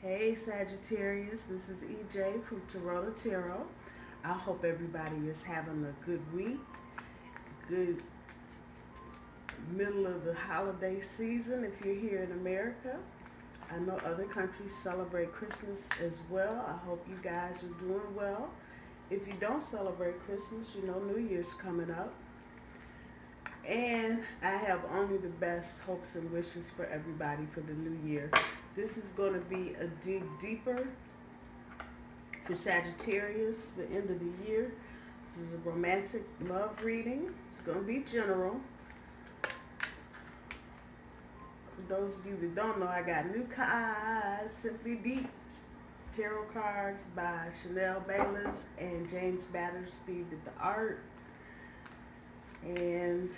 Hey Sagittarius, this is EJ from Taurota Tarot. I hope everybody is having a good week, good middle of the holiday season if you're here in America. I know other countries celebrate Christmas as well. I hope you guys are doing well. If you don't celebrate Christmas, you know New Year's coming up. And I have only the best hopes and wishes for everybody for the new year. This is going to be a dig deeper for Sagittarius, the end of the year. This is a romantic love reading. It's going to be general. For those of you that don't know, I got new cards, Simply Deep Tarot cards by Chanel Bayless and James Battersby did the art. And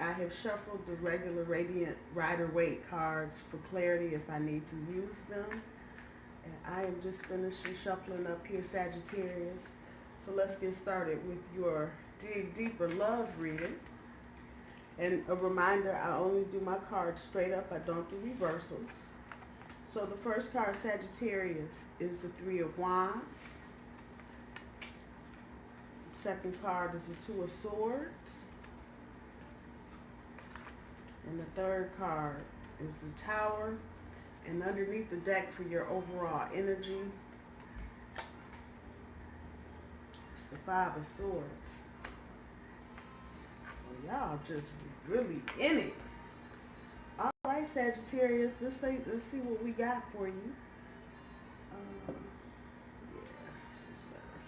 I have shuffled the regular Radiant Rider-Waite cards for clarity if I need to use them. And I am just finishing shuffling up here, Sagittarius. So let's get started with your Dig Deeper Love reading. And a reminder, I only do my cards straight up. I don't do reversals. So the first card, Sagittarius, is the Three of Wands. The second card is the Two of Swords. And the third card is the Tower. And underneath the deck for your overall energy, it's the Five of Swords. Well, y'all just really in it. All right, Sagittarius, let's see what we got for you. Yeah, this is better.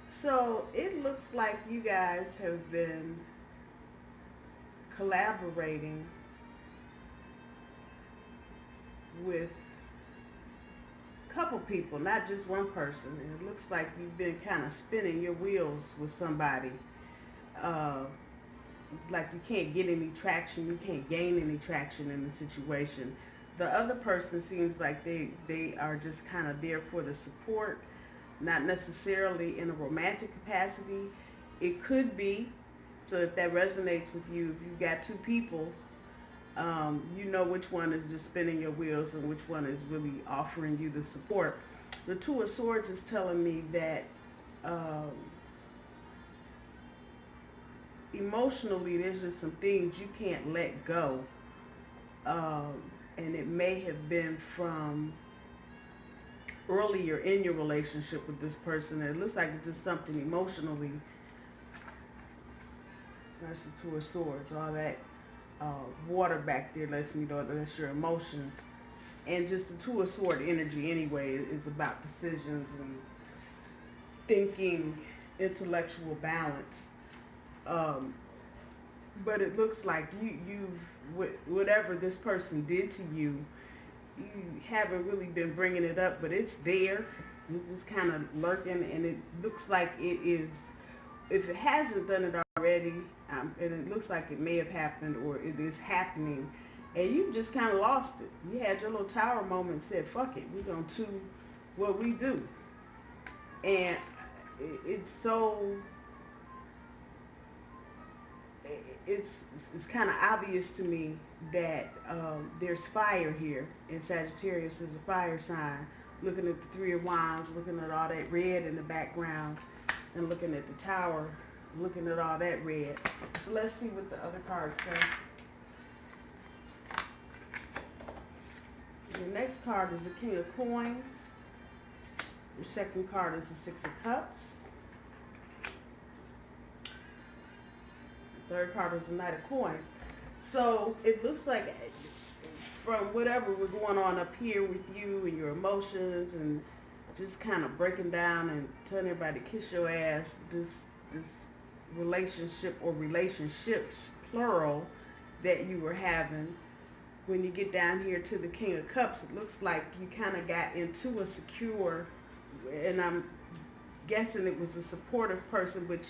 So it looks like you guys have been collaborating with a couple people, not just one person. And it looks like you've been kind of spinning your wheels with somebody. Like you can't get any traction, you can't gain any traction in the situation. The other person seems like they are just kind of there for the support, not necessarily in a romantic capacity. It could be. So if that resonates with you, if you've got two people, you know which one is just spinning your wheels and which one is really offering you the support. The Two of Swords is telling me that emotionally there's just some things you can't let go. And it may have been from earlier in your relationship with this person. It looks like it's just something emotionally. That's the Two of Swords. All that water back there lets me know that that's your emotions. And just the Two of Swords energy anyway is about decisions and thinking, intellectual balance. But it looks like you've whatever this person did to you, you haven't really been bringing it up, but it's there. It's just kind of lurking, and it looks like it is. If it hasn't done it already, and it looks like it may have happened or it is happening, and you just kind of lost it. You had your little tower moment and said, fuck it, we're going to do what we do. And it's kind of obvious to me that there's fire here, and Sagittarius is a fire sign. Looking at the Three of Wands, looking at all that red in the background, and looking at the Tower, looking at all that red. So let's see what the other cards say. The next card is the King of Coins. Your second card is the Six of Cups. The third card is the Knight of Coins. So it looks like from whatever was going on up here with you and your emotions and just kind of breaking down and telling everybody to kiss your ass, this relationship or relationships, plural, that you were having, when you get down here to the King of Cups, it looks like you kind of got into a secure, and I'm guessing it was a supportive person, but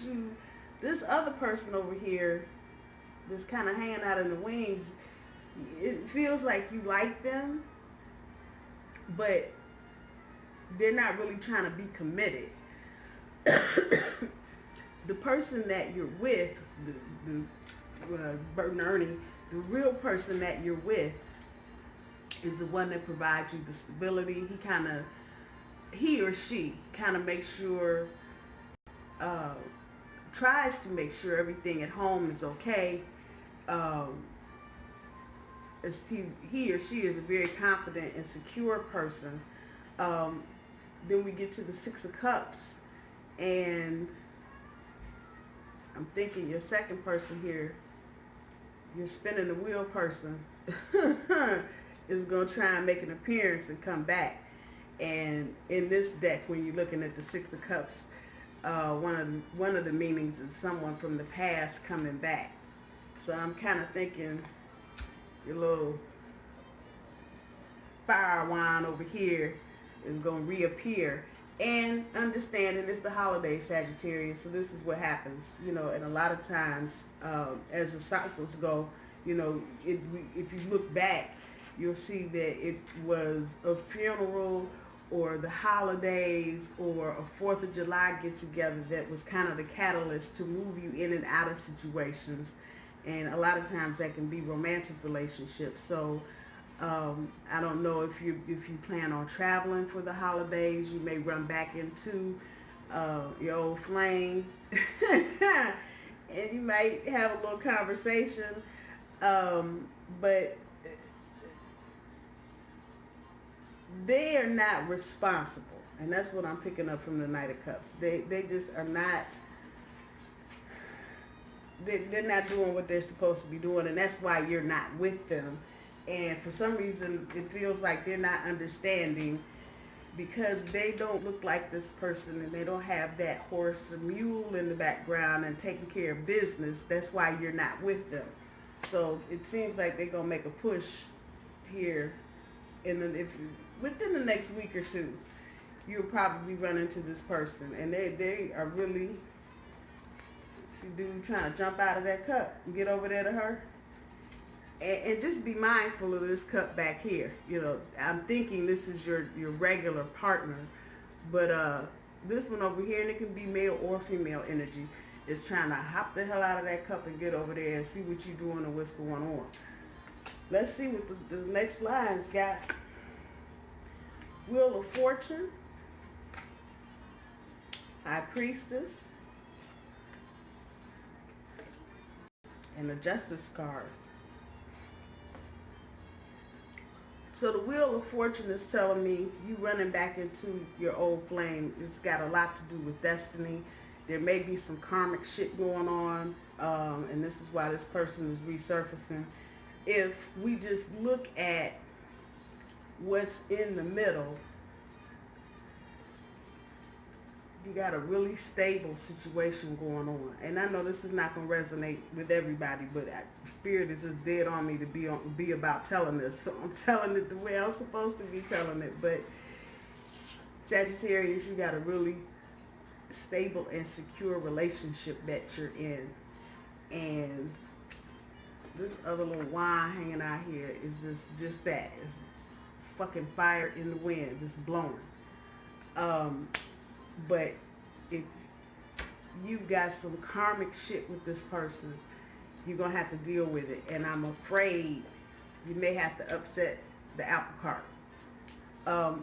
this other person over here that's kind of hanging out in the wings, it feels like you like them, but they're not really trying to be committed. The person that you're with, Bert and Ernie, the real person that you're with is the one that provides you the stability. He or she kind of makes sure, uh, tries to make sure everything at home is okay. Um, he or she is a very confident and secure person. Um, then we get to the Six of Cups, and I'm thinking your second person here, your spinning the wheel person, is going to try and make an appearance and come back. And in this deck, when you're looking at the Six of Cups, one of the meanings is someone from the past coming back. So I'm kind of thinking your little fire wine over here is going to reappear. And understanding it's the holiday, Sagittarius, so this is what happens, and a lot of times, as the cycles go, if you look back, you'll see that it was a funeral or the holidays or a 4th of July get-together that was kind of the catalyst to move you in and out of situations. And a lot of times that can be romantic relationships. So I don't know if you plan on traveling for the holidays. You may run back into your old flame, and you might have a little conversation. But they are not responsible, and that's what I'm picking up from the Knight of Cups. They just are not. They're not doing what they're supposed to be doing, and that's why you're not with them. And for some reason, it feels like they're not understanding, because they don't look like this person, and they don't have that horse or mule in the background and taking care of business. That's why you're not with them. So it seems like they're going to make a push here. And then within the next week or two, you'll probably run into this person. And they are really, see dude trying to jump out of that cup and get over there to her. And just be mindful of this cup back here. I'm thinking this is your regular partner, but this one over here, and it can be male or female energy, is trying to hop the hell out of that cup and get over there and see what you're doing and what's going on. Let's see what the next line's got. Wheel of Fortune, High Priestess, and the Justice card. So the Wheel of Fortune is telling me you running back into your old flame. It's got a lot to do with destiny. There may be some karmic shit going on, and this is why this person is resurfacing. If we just look at what's in the middle, you got a really stable situation going on. And I know this is not going to resonate with everybody, but Spirit is just dead on me to be about telling this. So I'm telling it the way I'm supposed to be telling it. But Sagittarius, you got a really stable and secure relationship that you're in. And this other little wine hanging out here is just that. It's fucking fire in the wind, just blowing. But if you've got some karmic shit with this person, you're going to have to deal with it. And I'm afraid you may have to upset the apple cart.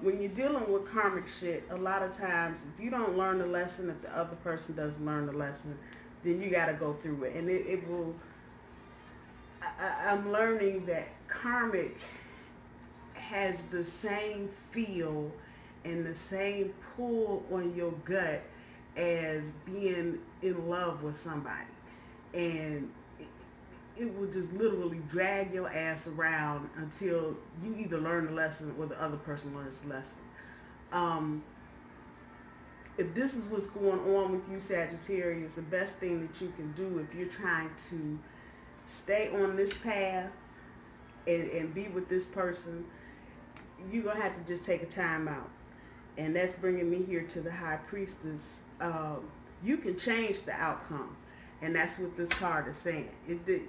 When you're dealing with karmic shit, a lot of times, if you don't learn the lesson, if the other person doesn't learn the lesson, then you got to go through it. And it will... I'm learning that karmic has the same feel and the same pull on your gut as being in love with somebody. And it will just literally drag your ass around until you either learn the lesson or the other person learns the lesson. If this is what's going on with you, Sagittarius, the best thing that you can do if you're trying to stay on this path and be with this person, you're going to have to just take a time out. And that's bringing me here to the High Priestess. You can change the outcome. And that's what this card is saying. It's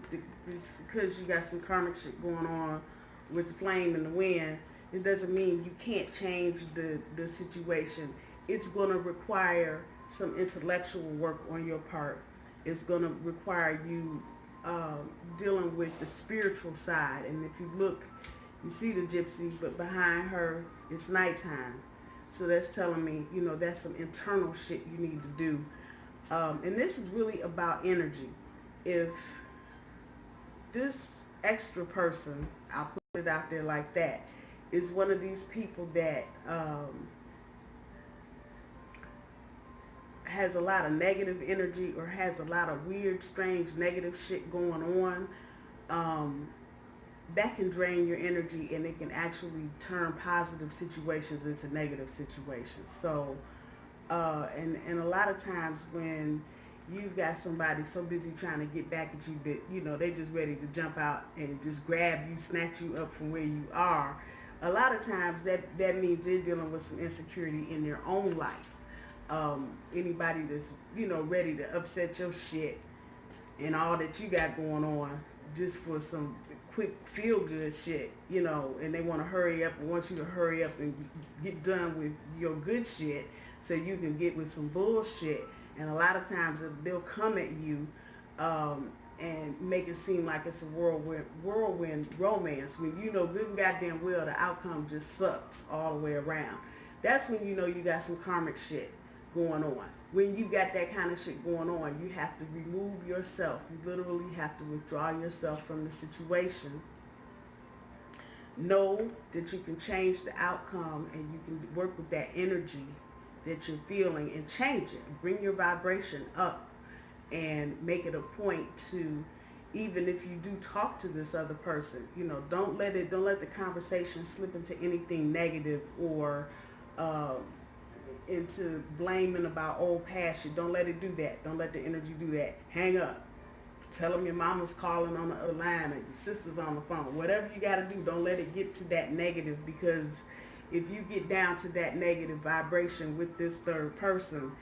because you got some karmic shit going on with the flame and the wind, it doesn't mean you can't change the situation. It's going to require some intellectual work on your part. It's going to require you dealing with the spiritual side. And if you look You see the gypsy, but behind her, it's nighttime. So that's telling me, you know, that's some internal shit you need to do. And this is really about energy. If this extra person, I'll put it out there like that, is one of these people that has a lot of negative energy or has a lot of weird, strange, negative shit going on, that can drain your energy, and it can actually turn positive situations into negative situations. So, and a lot of times when you've got somebody so busy trying to get back at you that, you know, they just ready to jump out and just grab you, snatch you up from where you are, a lot of times that means they're dealing with some insecurity in their own life. Anybody that's, you know, ready to upset your shit and all that you got going on just for some quick feel good shit, you know, and they want to hurry up and want you to hurry up and get done with your good shit so you can get with some bullshit. And a lot of times they'll come at you and make it seem like it's a whirlwind romance when you know good and goddamn well the outcome just sucks all the way around. That's when you know you got some karmic shit going on. When you got that kind of shit going on, you have to remove yourself. You literally have to withdraw yourself from the situation. Know that you can change the outcome and you can work with that energy that you're feeling and change it. Bring your vibration up and make it a point to, even if you do talk to this other person, you know, don't let the conversation slip into anything negative or into blaming about old past shit. Don't let it do that. Don't let the energy do that. Hang up. Tell them your mama's calling on the other line or your sister's on the phone. Whatever you got to do, don't let it get to that negative, because if you get down to that negative vibration with this third person,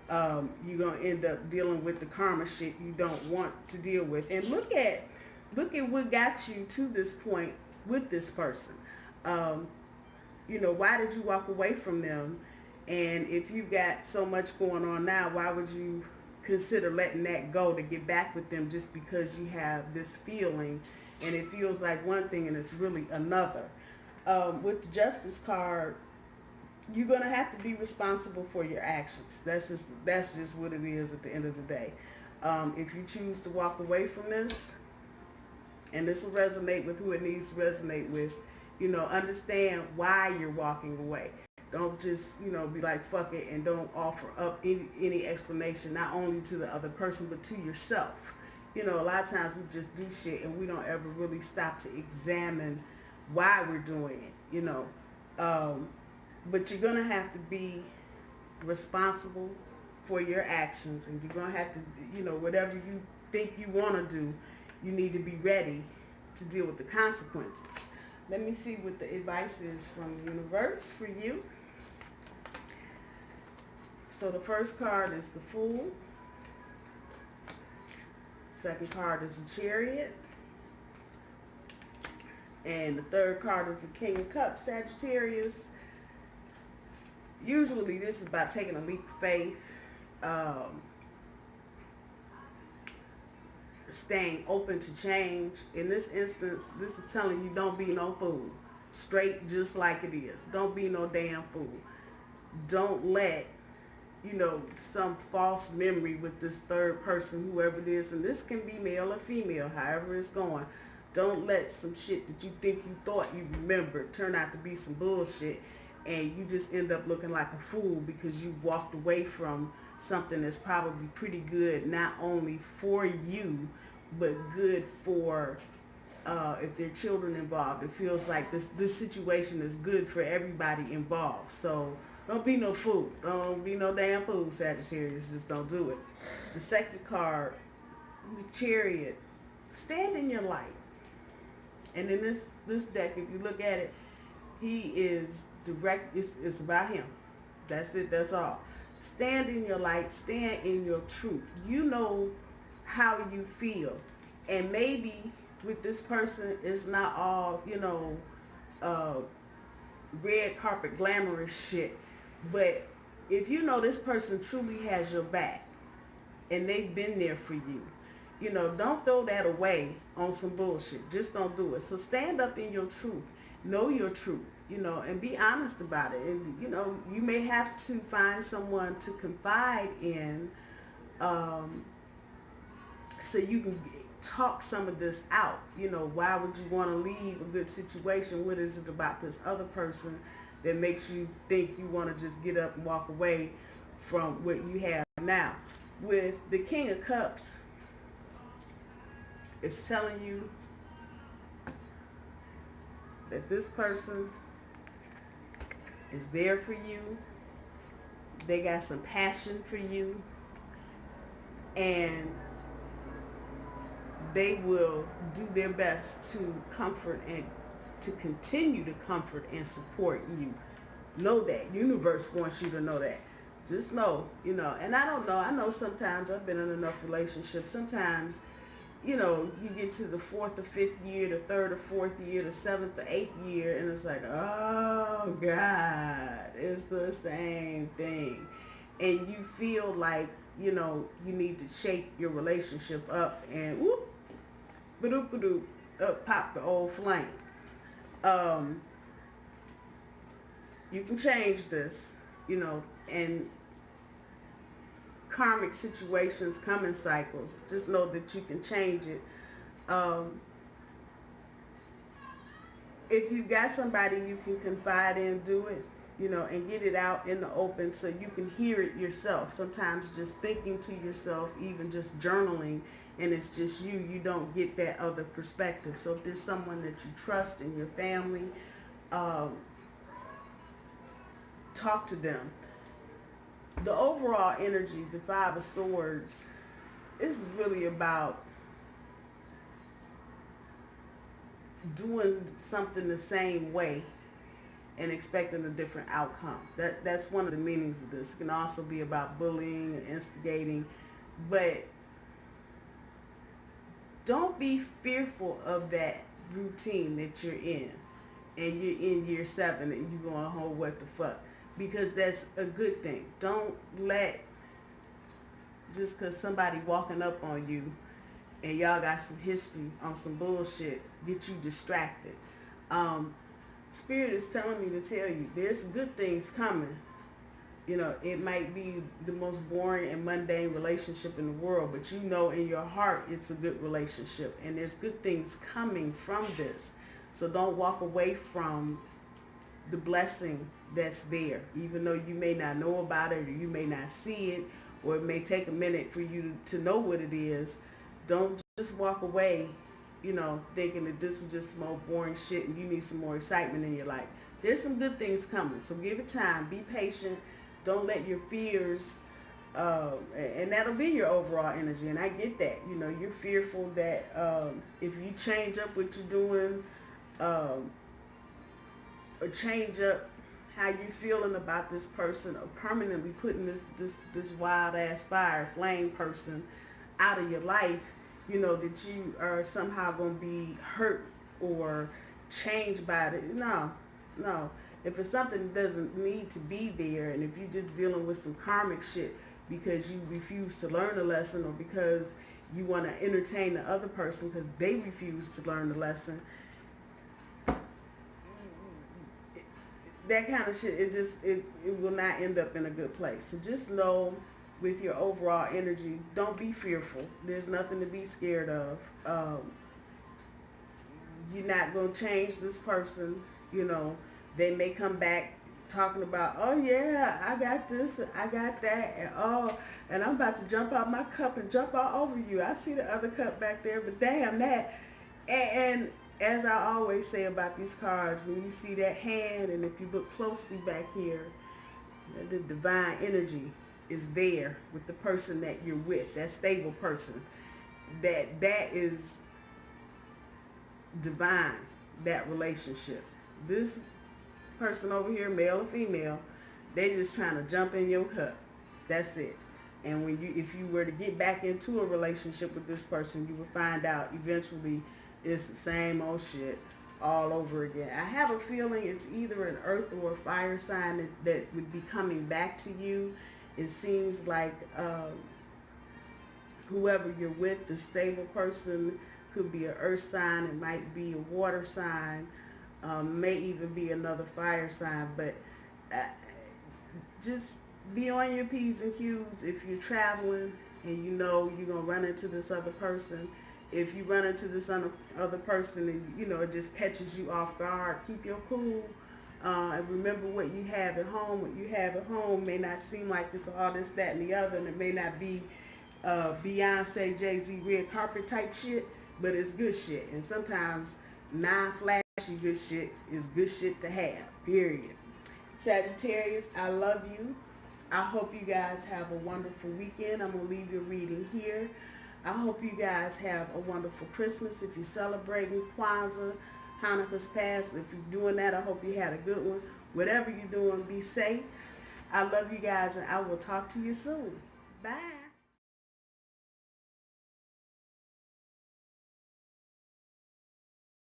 you're going to end up dealing with the karma shit you don't want to deal with. And look at what got you to this point with this person. You know, why did you walk away from them? And if you've got so much going on now, why would you consider letting that go to get back with them just because you have this feeling and it feels like one thing and it's really another? With the Justice card, you're going to have to be responsible for your actions. That's just what it is at the end of the day. If you choose to walk away from this, and this will resonate with who it needs to resonate with, you know, understand why you're walking away. Don't just, you know, be like, fuck it, and don't offer up any explanation, not only to the other person, but to yourself. You know, a lot of times we just do shit and we don't ever really stop to examine why we're doing it, you know. But you're going to have to be responsible for your actions, and you're going to have to, you know, whatever you think you want to do, you need to be ready to deal with the consequences. Let me see what the advice is from the universe for you. So the first card is the Fool. Second card is the Chariot. And the third card is the King of Cups, Sagittarius. Usually this is about taking a leap of faith, staying open to change. In this instance, this is telling you don't be no fool. Straight just like it is. Don't be no damn fool. Don't let, you know, some false memory with this third person, whoever it is, and this can be male or female, however it's going. Don't let some shit that you think you thought you remembered turn out to be some bullshit, and you just end up looking like a fool because you've walked away from something that's probably pretty good, not only for you, but good for if there are children involved. It feels like this situation is good for everybody involved. So don't be no fool. Don't be no damn fool, Sagittarius. Just don't do it. The second card, the Chariot. Stand in your light. And in this deck, if you look at it, he is direct. It's about him. That's it. That's all. Stand in your light. Stand in your truth. You know how you feel. And maybe with this person, it's not all, you know, red carpet glamorous shit. But if you know this person truly has your back and they've been there for you, you know, don't throw that away on some bullshit. Just don't do it. So stand up in your truth know your truth, you know, and be honest about it. And, you know, you may have to find someone to confide in, so you can talk some of this out. You know, why would you want to leave a good situation? What is it about this other person that makes you think you want to just get up and walk away from what you have now? With the King of Cups, it's telling you that this person is there for you. They got some passion for you, and they will do their best to comfort and to continue to comfort and support you. Know that. Universe wants you to know that. Just know, you know, and I don't know. I know sometimes I've been in enough relationships. Sometimes, you know, you get to the 4th or 5th year, the 3rd or 4th year, the 7th or 8th year, and it's like, oh God, it's the same thing. And you feel like, you know, you need to shake your relationship up, and whoop, ba-doop, ba-doop, up pop the old flame. You can change this, you know, and karmic situations come in cycles. Just know that you can change it. If you got somebody you can confide in, do it, you know, and get it out in the open so you can hear it yourself. Sometimes just thinking to yourself, even just journaling, and it's just you don't get that other perspective. So if there's someone that you trust in your family, talk to them. The overall energy, the 5 of Swords, this is really about doing something the same way and expecting a different outcome. That's one of the meanings of this. It can also be about bullying and instigating, but don't be fearful of that routine that you're in, and you're in year 7 and you're going, oh, what the fuck? Because that's a good thing. Don't let, just because somebody walking up on you and y'all got some history on some bullshit, get you distracted. Spirit is telling me to tell you, there's good things coming. You know, it might be the most boring and mundane relationship in the world, but you know in your heart it's a good relationship, and there's good things coming from this. So don't walk away from the blessing that's there, even though you may not know about it, or you may not see it, or it may take a minute for you to know what it is. Don't just walk away, you know, thinking that this was just some old boring shit and you need some more excitement in your life. There's some good things coming, so give it time. Be patient. Don't let your fears, and that'll be your overall energy. And I get that. You know, you're fearful that if you change up what you're doing, or change up how you feeling about this person, or permanently putting this wild ass fire flame person out of your life, you know, that you are somehow going to be hurt or changed by it. No. If it's something that doesn't need to be there, and if you're just dealing with some karmic shit because you refuse to learn a lesson, or because you want to entertain the other person because they refuse to learn the lesson, that kind of shit, it will not end up in a good place. So just know, with your overall energy, don't be fearful. There's nothing to be scared of. You're not going to change this person. You know, they may come back talking about, oh yeah, I got this, I got that, and I'm about to jump out my cup and jump all over you. I see the other cup back there, but damn that. And as I always say about these cards, when you see that hand, and if you look closely back here, the divine energy is there with the person that you're with, that stable person. That is divine, that relationship. This person over here, male or female, they just trying to jump in your cup. That's it. And if you were to get back into a relationship with this person, you would find out eventually it's the same old shit all over again. I have a feeling it's either an earth or a fire sign that would be coming back to you. It seems like whoever you're with, the stable person, could be an earth sign, it might be a water sign. may even be another fire sign, but just be on your P's and Q's if you're traveling and you know you're going to run into this other person. If you run into this other person and, you know, it just catches you off guard, keep your cool. And remember what you have at home. What you have at home may not seem like it's all this, that, and the other, and it may not be Beyonce, Jay-Z, red carpet type shit, but it's good shit. And sometimes non-flashy good shit is good shit to have, period. Sagittarius, I love you. I hope you guys have a wonderful weekend. I'm going to leave your reading here. I hope you guys have a wonderful Christmas. If you're celebrating Kwanzaa, Hanukkah's past, if you're doing that, I hope you had a good one. Whatever you're doing, be safe. I love you guys, and I will talk to you soon. Bye.